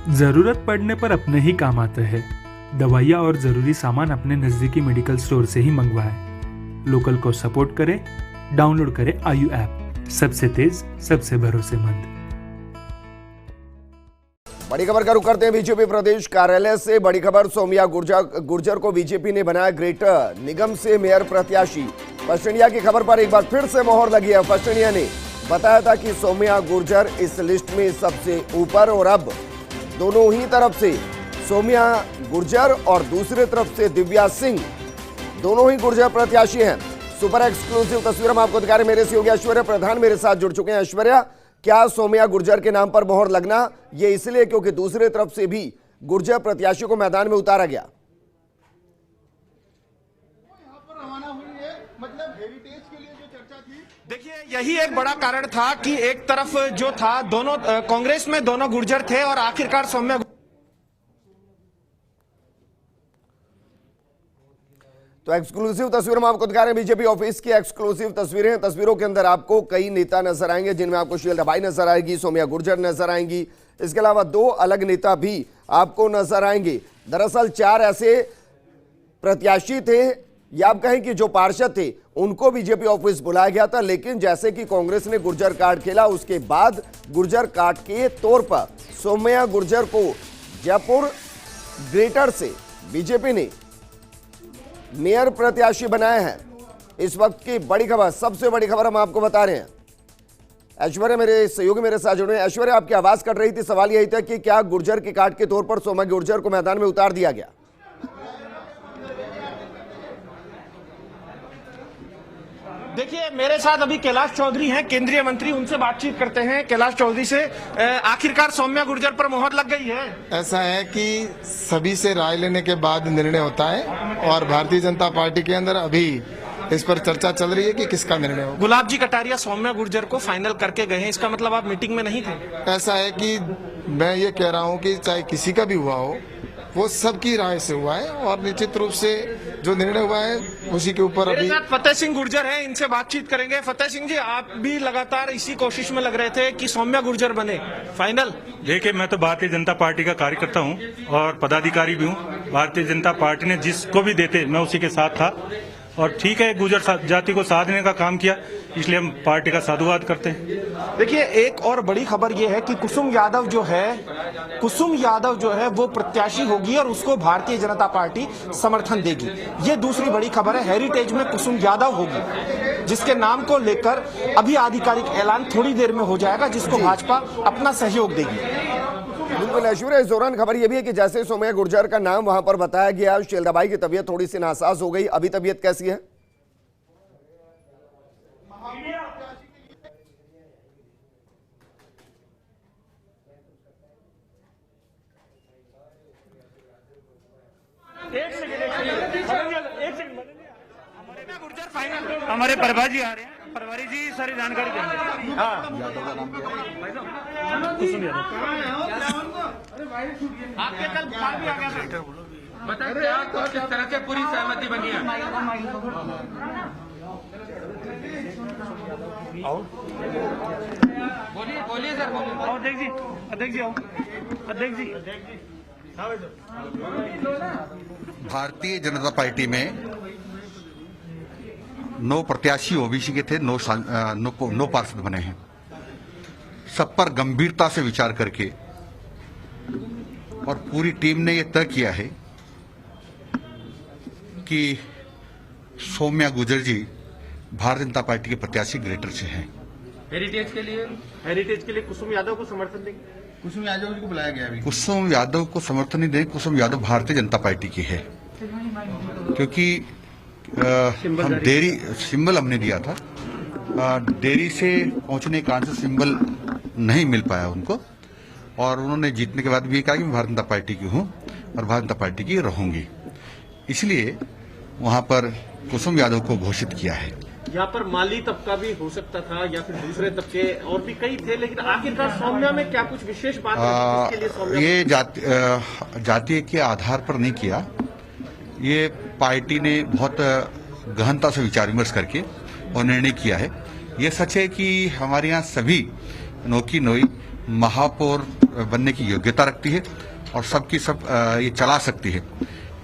जरूरत पड़ने पर अपने ही काम आते हैं। दवाइयाँ और जरूरी सामान अपने नजदीकी मेडिकल स्टोर से ही मंगवाएं। लोकल को सपोर्ट करें। डाउनलोड करें आयु ऐप, सबसे तेज सबसे भरोसेमंद। बड़ी खबर का रुख करते हैं बीजेपी प्रदेश कार्यालय से। बड़ी खबर, सौम्या गुर्जर को बीजेपी ने बनाया ग्रेटर निगम से मेयर प्रत्याशी। फर्स्ट इंडिया की खबर पर एक बार फिर से मोहर लगी है। फर्स्ट इंडिया ने बताया था कि सौम्या गुर्जर इस लिस्ट में सबसे ऊपर, और अब दोनों ही तरफ से सौम्या गुर्जर और दूसरी तरफ से दिव्या सिंह, दोनों ही गुर्जर प्रत्याशी हैं। सुपर एक्सक्लूसिव तस्वीर हम आपको दिखा रहे हैं। मेरे सहयोगी ऐश्वर्या प्रधान मेरे साथ जुड़ चुके हैं। ऐश्वर्या, क्या सौम्या गुर्जर के नाम पर मोहर लगना ये इसलिए क्योंकि दूसरी तरफ से भी गुर्जर प्रत्याशी को मैदान में उतारा गया? देखिए, यही एक बड़ा कारण था कि एक तरफ जो था, दोनों कांग्रेस में दोनों गुर्जर थे और आखिरकार सौम्या। तो एक्सक्लूसिव तस्वीर हम आपको दिखा रहे हैं। बीजेपी ऑफिस की एक्सक्लूसिव तस्वीरें। तस्वीरों के अंदर आपको कई नेता नजर आएंगे, जिनमें आपको शील भाई नजर आएगी, सौम्या गुर्जर नजर आएंगी। इसके अलावा दो अलग नेता भी आपको नजर आएंगे। दरअसल 4 ऐसे प्रत्याशी थे, या आप कहें कि जो पार्षद थे, उनको बीजेपी ऑफिस बुलाया गया था। लेकिन जैसे कि कांग्रेस ने गुर्जर कार्ड खेला, उसके बाद गुर्जर कार्ड के तौर पर सौम्या गुर्जर को जयपुर ग्रेटर से बीजेपी ने मेयर प्रत्याशी बनाया है। इस वक्त की बड़ी खबर, सबसे बड़ी खबर हम आपको बता रहे हैं। ऐश्वर्या मेरे सहयोगी मेरे साथ जुड़े हैं। ऐश्वर्या, आपकी आवाज कट रही थी। सवाल यही था कि क्या गुर्जर के कार्ड के तौर पर सौम्या गुर्जर को मैदान में उतार दिया गया? देखिए, मेरे साथ अभी कैलाश चौधरी हैं, केंद्रीय मंत्री, उनसे बातचीत करते हैं। कैलाश चौधरी से, आखिरकार सौम्या गुर्जर पर मोहर लग गई है। ऐसा है कि सभी से राय लेने के बाद निर्णय होता है, और भारतीय जनता पार्टी के अंदर अभी इस पर चर्चा चल रही है कि किसका निर्णय हो। गुलाब जी कटारिया सौम्या गुर्जर को फाइनल करके गए हैं, इसका मतलब आप मीटिंग में नहीं थे? ऐसा है कि मैं ये कह रहा हूं कि चाहे किसी का भी हुआ हो, वो सबकी राय से हुआ है, और निश्चित रूप से जो निर्णय हुआ है उसी के ऊपर अभी। फतेह सिंह गुर्जर हैं, इनसे बातचीत करेंगे। फतेह सिंह जी, आप भी लगातार इसी कोशिश में लग रहे थे कि सौम्या गुर्जर बने फाइनल। देखिए, मैं तो भारतीय जनता पार्टी का कार्यकर्ता हूं और पदाधिकारी भी हूं। भारतीय जनता पार्टी ने जिसको भी देते मैं उसी के साथ था, और ठीक है, गुर्जर जाति को साधने का काम किया, इसलिए हम पार्टी का साधुवाद करते हैं। देखिए, एक और बड़ी खबर यह है कि कुसुम यादव जो है वो प्रत्याशी होगी और उसको भारतीय जनता पार्टी समर्थन देगी। ये दूसरी बड़ी खबर है। हेरिटेज में कुसुम यादव होगी, जिसके नाम को लेकर अभी आधिकारिक ऐलान थोड़ी देर में हो जाएगा, जिसको भाजपा अपना सहयोग देगी। बिल्कुल ऐश्वर्या, इस दौरान खबर यह भी है कि जैसे सौम्या गुर्जर का नाम वहां पर बताया गया, शीलदाबाई की तबीयत थोड़ी सी नासाज हो गई। अभी तबीयत कैसी है? हमारे प्रभा जी आ रहे हैं, प्रभारी जी सारी जानकारी देंगे। हाँ, कुसुम यादव आपके कल भी आ गया था। बताइए क्या तो किस तरह से पूरी सहमति बनी है? बोलिए बोलिए सर, बोलिए। अध्यक्ष जी, अध्यक्ष जी आओ, अध्यक्ष जी। भारतीय जनता पार्टी में 9 प्रत्याशी ओबीसी के थे, 9 पार्षद बने हैं। सब पर गंभीरता से विचार करके और पूरी टीम ने यह तय किया है कि सौम्या गुर्जर जी भारतीय जनता पार्टी के प्रत्याशी ग्रेटर से हैं। हेरिटेज के लिए कुसुम यादव को समर्थन देंगे। कुसुम यादव जी को बुलाया गया अभी। कुसुम यादव को समर्थन नहीं दें। कुसुम यादव भारतीय जनता पार्टी की है, क्योंकि हम डेयरी सिंबल हमने दिया था, डेयरी से पहुंचने के कारण से सिंबल नहीं मिल पाया उनको, और उन्होंने जीतने के बाद भी कहा कि मैं भारतीय जनता पार्टी की हूं और भारतीय जनता पार्टी की रहूंगी, इसलिए वहां पर कुसुम यादव को घोषित किया है। यहाँ पर माली तबका भी हो सकता था या फिर दूसरे तबके और भी कई थे, लेकिन आखिरकार सौम्या में क्या कुछ विशेष बात है जिसके लिए सौम्या? ये जाति के आधार पर नहीं किया, ये पार्टी ने बहुत गहनता से विचार विमर्श करके और निर्णय किया है। ये सच है कि हमारे यहाँ सभी नोकी नोई महापौर बनने की योग्यता रखती है और सबकी सब ये चला सकती है।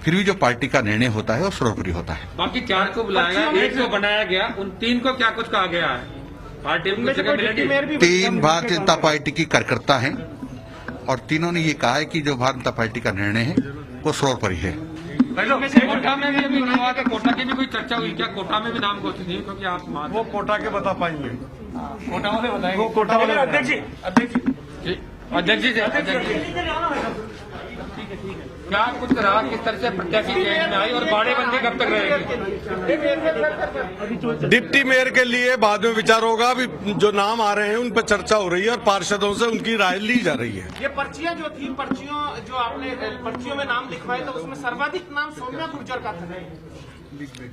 फिर भी जो पार्टी का निर्णय होता है वो सर्वोपरि होता है। बाकी 4 को बुलाया गया, 1 को बनाया गया, उन 3 को क्या कुछ कहा गया है? पार्टी में से कोई डिप्टी मेयर भी 3 भारतीय जनता पार्टी की कार्यकर्ता हैं और तीनों ने ये कहा है कि जो भारतीय जनता पार्टी का निर्णय है वो सर्वोपरि है। कोटा में भी अभी नहीं हुआ, कोटा की भी कोई चर्चा हुई क्या? कोटा में भी नाम घोषित नहीं, क्योंकि आप वो कोटा के बता पाएंगे, कोटा वाले बताएंगे। वो कोटा वाले अध्यक्ष जी क्या कुछ रहा, किस तरह से प्रत्याशी चयन में आई और बाड़ेबंदी कब तक रहेगी? डिप्टी मेयर के लिए बाद में विचार होगा। अभी जो नाम आ रहे हैं उन पर चर्चा हो रही है और पार्षदों से उनकी राय ली जा रही है। ये पर्चियां जो थी, जो आपने पर्चियों में नाम लिखवाए तो उसमें सर्वाधिक नाम सौम्या गुर्जर का था।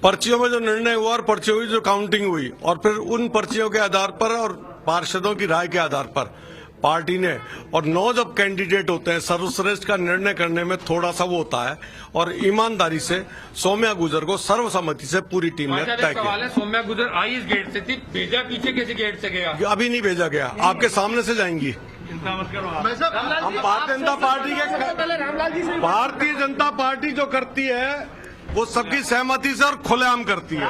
पर्चियों में जो निर्णय हुआ और पर्चियों की जो काउंटिंग हुई और फिर उन पर्चियों के आधार पर और पार्षदों की राय के आधार पर पार्टी ने, और 9 जब कैंडिडेट होते हैं सर्वश्रेष्ठ का निर्णय करने में थोड़ा सा वो होता है और ईमानदारी से सौम्या गुर्जर को सर्वसम्मति से पूरी टीम ने तय किया। सौम्या गुर्जर आई इस गेट से थी, भेजा पीछे किसी गेट से गया? अभी नहीं भेजा गया, आपके सामने से जाएंगी। हम भारतीय जनता पार्टी जो करती है वो सबकी सहमति से और खुलेआम करती है।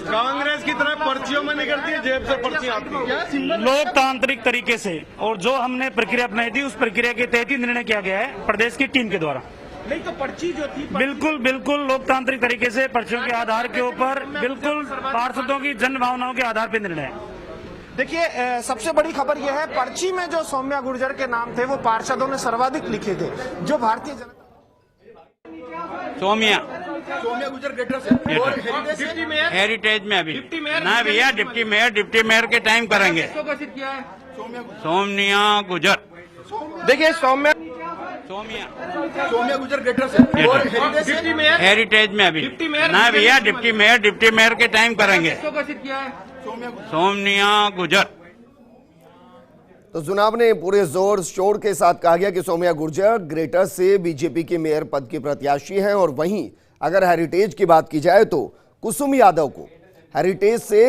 कांग्रेस की तरह पर्चियों में नहीं करती है, जेब से पर्ची आती है। लोकतांत्रिक तरीके से और जो हमने प्रक्रिया अपनाई थी उस प्रक्रिया के तहत ही निर्णय किया गया है प्रदेश की टीम के द्वारा। नहीं तो पर्ची जो थी बिल्कुल लोकतांत्रिक तरीके से पर्चियों के आधार के ऊपर बिल्कुल पार्षदों की जन भावनाओं के आधार पर निर्णय है। देखिए, सबसे बड़ी खबर यह है, पर्ची में जो सौम्या गुर्जर के नाम थे वो पार्षदों ने सर्वाधिक लिखे थे। जो भारतीय जनता सौम्या गुर्जर ग्रेटर से डिप्टी मेयर हेरिटेज में अभी डिप्टी मेयर ना भैया, डिप्टी मेयर के टाइम करेंगे। घोषित किया है सौम्या गुर्जर। देखिए, सौम्या गुर्जर ग्रेटर से डिप्टी मेयर हेरिटेज में अभी डिप्टी मेयर ना भैया, डिप्टी मेयर के टाइम करेंगे। घोषित किया है सौम्या गुर्जर। तो चुनाव ने पूरे जोर शोर के साथ कहा गया कि सौम्या गुर्जर ग्रेटर से बीजेपी के मेयर पद की प्रत्याशी हैं। और वहीं अगर हेरिटेज की बात की जाए तो कुसुम यादव को हेरिटेज से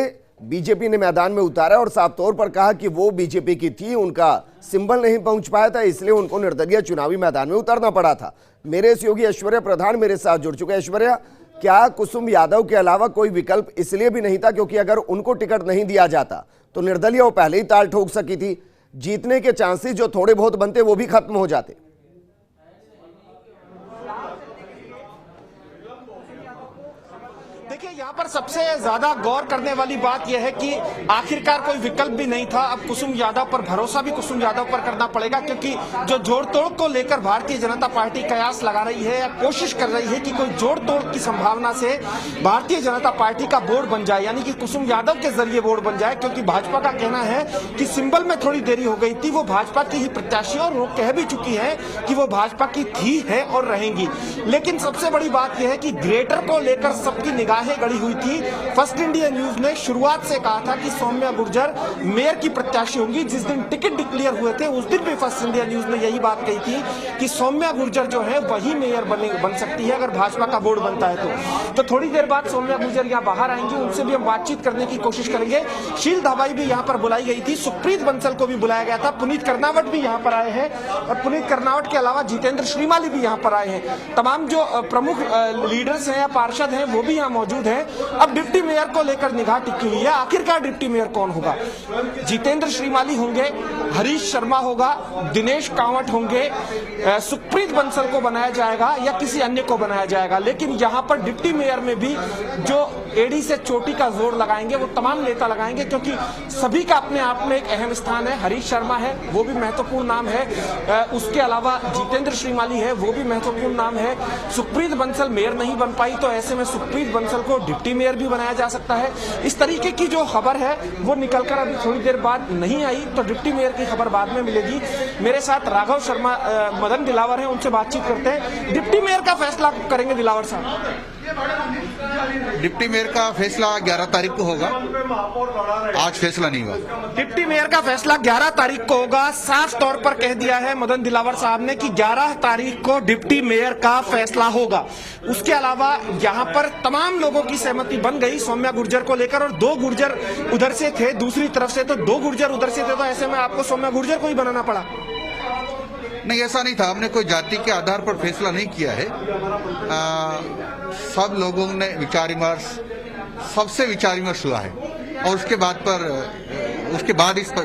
बीजेपी ने मैदान में उतारा और साफ तौर पर कहा कि वो बीजेपी की थी, उनका सिंबल नहीं पहुंच पाया था, इसलिए उनको निर्दलीय चुनावी मैदान में उतरना पड़ा था। मेरे सहयोगी ऐश्वर्या प्रधान मेरे साथ जुड़ चुके हैं। ऐश्वर्या, क्या कुसुम यादव के अलावा कोई विकल्प इसलिए भी नहीं था क्योंकि अगर उनको टिकट नहीं दिया जाता तो निर्दलीय वो पहले ही ताल ठोक सकी थी, जीतने के चांसेस जो थोड़े बहुत बनते वो भी खत्म हो जाते? देखिए, यहाँ पर सबसे ज्यादा गौर करने वाली बात यह है कि आखिरकार कोई विकल्प भी नहीं था। अब कुसुम यादव पर भरोसा भी कुसुम यादव पर करना पड़ेगा, क्योंकि जो जोड़ तोड़ को लेकर भारतीय जनता पार्टी कयास लगा रही है या कोशिश कर रही है कि कोई जोड़ तोड़ की संभावना से भारतीय जनता पार्टी का बोर्ड बन जाए, यानी कि कुसुम यादव के जरिए बोर्ड बन जाए। क्योंकि भाजपा का कहना है कि सिंबल में थोड़ी देरी हो गई थी, वो भाजपा की ही प्रत्याशी और वो कह भी चुकी है कि वो भाजपा की थी, है और रहेंगी। लेकिन सबसे बड़ी बात यह है कि ग्रेटर को लेकर सबकी निगाहें गड़ी हुई थी। फर्स्ट इंडिया न्यूज ने शुरुआत से कहा था कि सौम्या गुर्जर मेयर की प्रत्याशी होंगी। जिस दिन टिकट डिक्लेयर हुए थे उस दिन भी फर्स्ट इंडिया न्यूज ने यही बात कही थी कि सौम्या गुर्जर जो है वही मेयर बन सकती है अगर भाजपा का बोर्ड बनता है तो थोड़ी देर बाद सौम्या गुर्जर यहाँ बाहर आएंगी, उनसे भी हम बातचीत करने की कोशिश करेंगे। शील धाबाई भी यहाँ पर बुलाई गई थी, सुखप्रीत बंसल को भी बुलाया गया था, पुनीत कर्नावट भी यहाँ पर आए हैं और पुनीत कर्नावट के अलावा जितेंद्र श्रीमाली भी यहाँ पर आए हैं। तमाम जो प्रमुख लीडर्स हैं या पार्षद हैं वो भी यहाँ मौजूद हैं। अब डिप्टी मेयर को लेकर निगाह टिकी हुई है, आखिरकार डिप्टी मेयर कौन होगा? जितेंद्र श्रीमाली होंगे, हरीश शर्मा होगा, दिनेश कांवट होंगे, सुखप्रीत बंसल को बनाया जाएगा या किसी अन्य को बनाया जाएगा। लेकिन यहाँ पर डिप्टी मेयर में भी जो एडी से चोटी का जोर लगाएंगे वो तमाम नेता लगाएंगे, क्योंकि सभी का अपने आप में एक अहम स्थान है। हरीश शर्मा है, वो भी महत्वपूर्ण नाम है, उसके अलावा जितेंद्र श्रीमाली है, वो भी महत्वपूर्ण नाम है। सुखप्रीत बंसल मेयर नहीं बन पाई तो ऐसे में सुखप्रीत बंसल को डिप्टी मेयर भी बनाया जा सकता है। इस तरीके की जो खबर है वो निकलकर अभी थोड़ी देर बाद नहीं आई, तो डिप्टी मेयर की खबर बाद में मिलेगी। मेरे साथ राघव शर्मा मदन दिलावर हैं, उनसे बातचीत करते हैं। डिप्टी मेयर का फैसला करेंगे दिलावर साहब? डिप्टी मेयर का फैसला 11 तारीख को होगा, आज फैसला नहीं हुआ। डिप्टी मेयर का फैसला 11 तारीख को होगा। साफ तौर पर कह दिया है मदन दिलावर साहब ने कि 11 तारीख को डिप्टी मेयर का फैसला होगा। उसके अलावा यहाँ पर तमाम लोगों की सहमति बन गई सौम्या गुर्जर को लेकर, और 2 गुर्जर उधर से थे, दूसरी तरफ से तो 2 गुर्जर उधर से थे, तो ऐसे में आपको सौम्या गुर्जर को ही बनाना पड़ा। नहीं, ऐसा नहीं था, हमने कोई जाति के आधार पर फैसला नहीं किया है। सब लोगों ने विचार विमर्श, सबसे विचार विमर्श हुआ है, और उसके बाद इस तो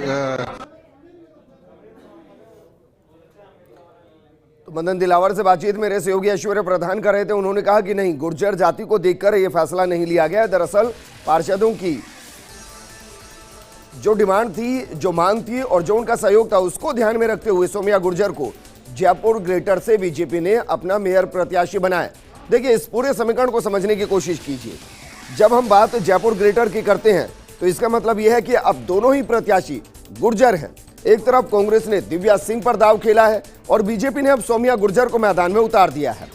मदन दिलावर से बातचीत मेरे सहयोगी ऐश्वर्य प्रधान कर रहे थे। उन्होंने कहा कि नहीं, गुर्जर जाति को देखकर यह फैसला नहीं लिया गया है। दरअसल पार्षदों की जो डिमांड थी, जो मांग थी और जो उनका सहयोग था, उसको ध्यान में रखते हुए सौम्या गुर्जर को जयपुर ग्रेटर से बीजेपी ने अपना मेयर प्रत्याशी बनाया। देखिए, इस पूरे समीकरण को समझने की कोशिश कीजिए। जब हम बात जयपुर ग्रेटर की करते हैं तो इसका मतलब यह है कि अब दोनों ही प्रत्याशी गुर्जर हैं। एक तरफ कांग्रेस ने दिव्या सिंह पर दाव खेला है और बीजेपी ने अब सौम्या गुर्जर को मैदान में उतार दिया है।